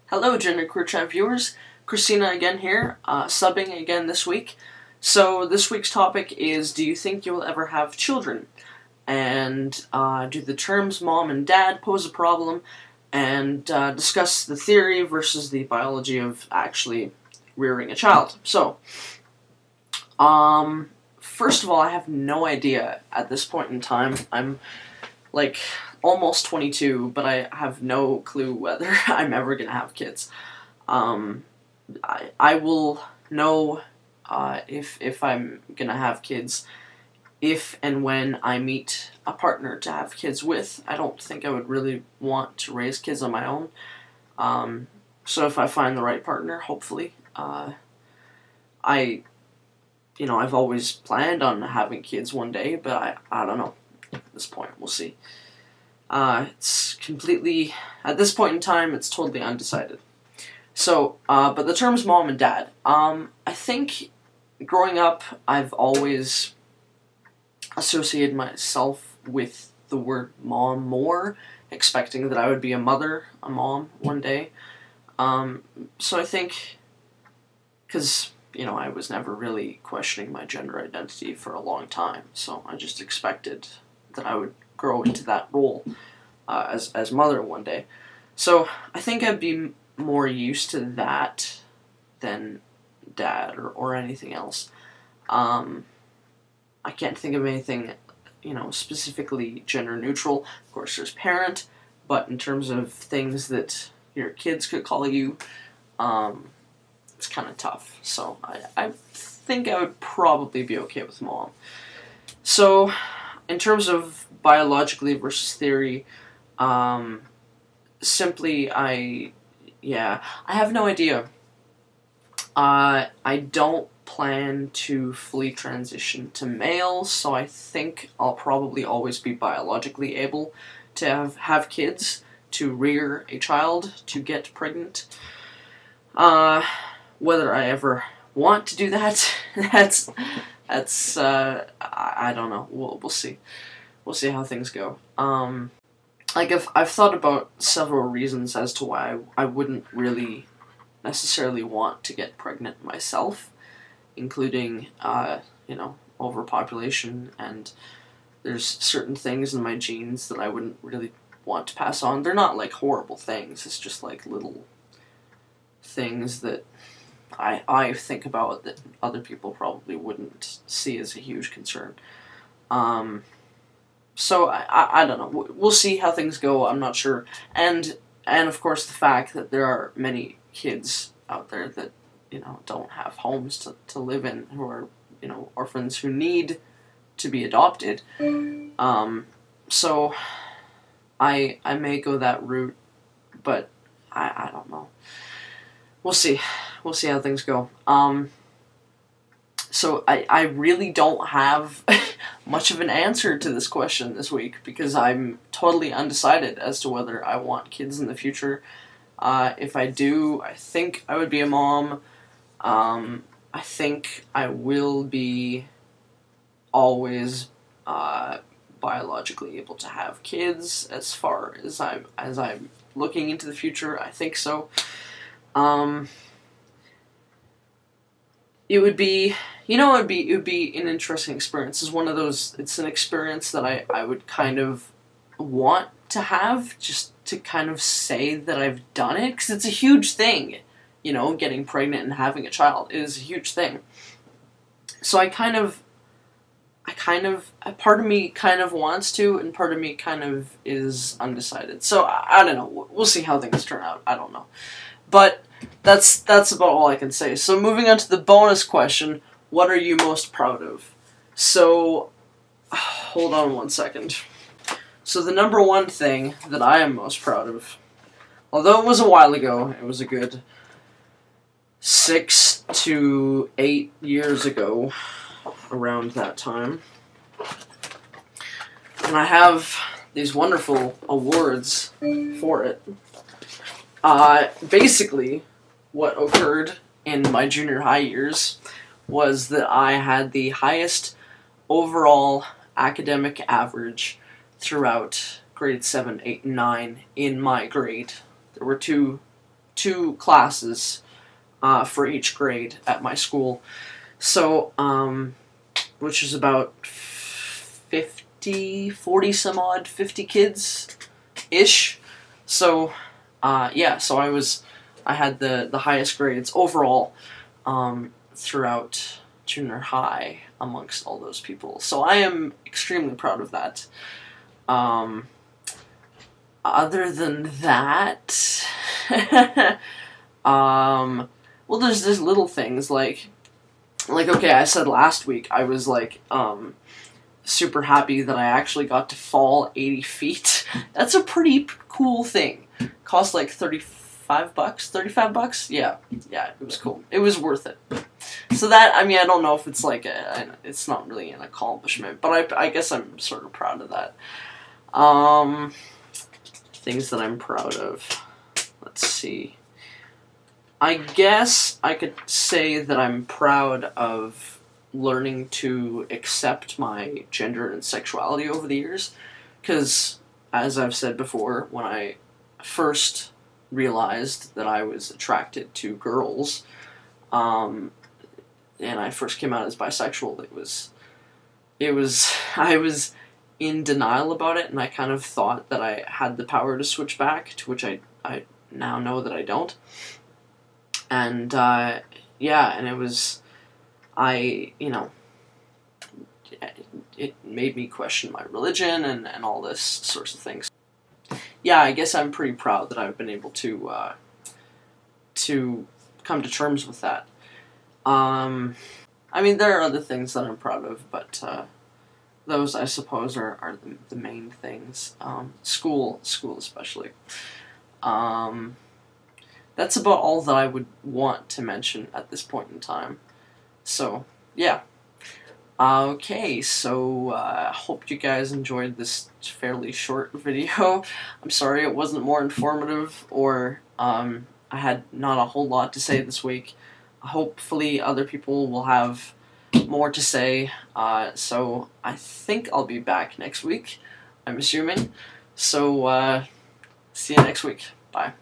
Hello, GenderqueerChat viewers. Christina again here, subbing again this week. So this week's topic is, do you think you will ever have children? And do the terms mom and dad pose a problem? And discuss the theory versus the biology of actually rearing a child. So, first of all, I have no idea at this point in time. I'm like almost 22, but I have no clue whether I'm ever gonna have kids. I will know if I'm gonna have kids if and when I meet a partner to have kids with. I don't think I would really want to raise kids on my own. So if I find the right partner, hopefully, I've always planned on having kids one day, but I don't know. At this point, we'll see. It's completely, at this point in time, it's totally undecided. So, but the terms mom and dad, I think growing up, I've always associated myself with the word mom more, expecting that I would be a mom one day. So I think, because, I was never really questioning my gender identity for a long time, so I just expected that I would grow into that role as mother one day. So I think I'd be more used to that than dad or anything else. I can't think of anything, specifically gender neutral. Of course, there's parent, but in terms of things that your kids could call you, it's kind of tough. So I think I would probably be okay with mom. So in terms of biologically versus theory, simply I have no idea. I don't plan to fully transition to male, so I think I'll probably always be biologically able to have kids, to rear a child, to get pregnant. Whether I ever want to do that, that's I don't know. We'll see. We'll see how things go. I've thought about several reasons as to why I wouldn't really necessarily want to get pregnant myself, including, overpopulation, and there's certain things in my genes that I wouldn't really want to pass on. They're not, like, horrible things, it's just, like, little things that I think about that other people probably wouldn't see as a huge concern. So I don't know. We'll see how things go. I'm not sure. And of course the fact that there are many kids out there that, don't have homes to live in, who are, orphans who need to be adopted. So I may go that route, but I don't know. We'll see. We'll see how things go. So I really don't have much of an answer to this question this week, because I'm totally undecided as to whether I want kids in the future. If I do, I think I would be a mom. I think I will be always biologically able to have kids as far as I'm looking into the future. I think so. It would be, it would be an interesting experience. It's an experience that I would kind of want to have, just to kind of say that I've done it, because it's a huge thing, getting pregnant and having a child is a huge thing. So a part of me kind of wants to, and part of me kind of is undecided. So I don't know. We'll see how things turn out. I don't know. But that's about all I can say. So moving on to the bonus question, what are you most proud of? So, hold on one second. So the number one thing that I am most proud of, although it was a while ago, it was a good 6 to 8 years ago, around that time, and I have these wonderful awards for it. Basically, what occurred in my junior high years was that I had the highest overall academic average throughout grade 7, 8, and 9 in my grade. There were two 2 classes for each grade at my school. So, which is about 40 some odd, 50 kids-ish. So, yeah, so I had the highest grades overall throughout junior high amongst all those people. So I am extremely proud of that. Other than that, well, there's little things like, okay, I said last week I was like, super happy that I actually got to fall 80 feet. That's a pretty cool thing. Cost like $35? 35 bucks? Yeah, it was cool. It was worth it. So that, I mean, I don't know if it's like it's not really an accomplishment, but I guess I'm sort of proud of that. Things that I'm proud of. Let's see. I guess I could say that I'm proud of learning to accept my gender and sexuality over the years, because, as I've said before, when I first realized that I was attracted to girls, and I first came out as bisexual, I was in denial about it, and I kind of thought that I had the power to switch back, to which I now know that I don't. And, yeah, and it made me question my religion and all this sorts of things. Yeah, I guess I'm pretty proud that I've been able to come to terms with that. I mean, there are other things that I'm proud of, but, those, I suppose, are the main things. School especially. That's about all that I would want to mention at this point in time. So, yeah. Okay, so hope you guys enjoyed this fairly short video. I'm sorry it wasn't more informative, or I had not a whole lot to say this week. Hopefully other people will have more to say, so I think I'll be back next week, I'm assuming. So, see you next week. Bye.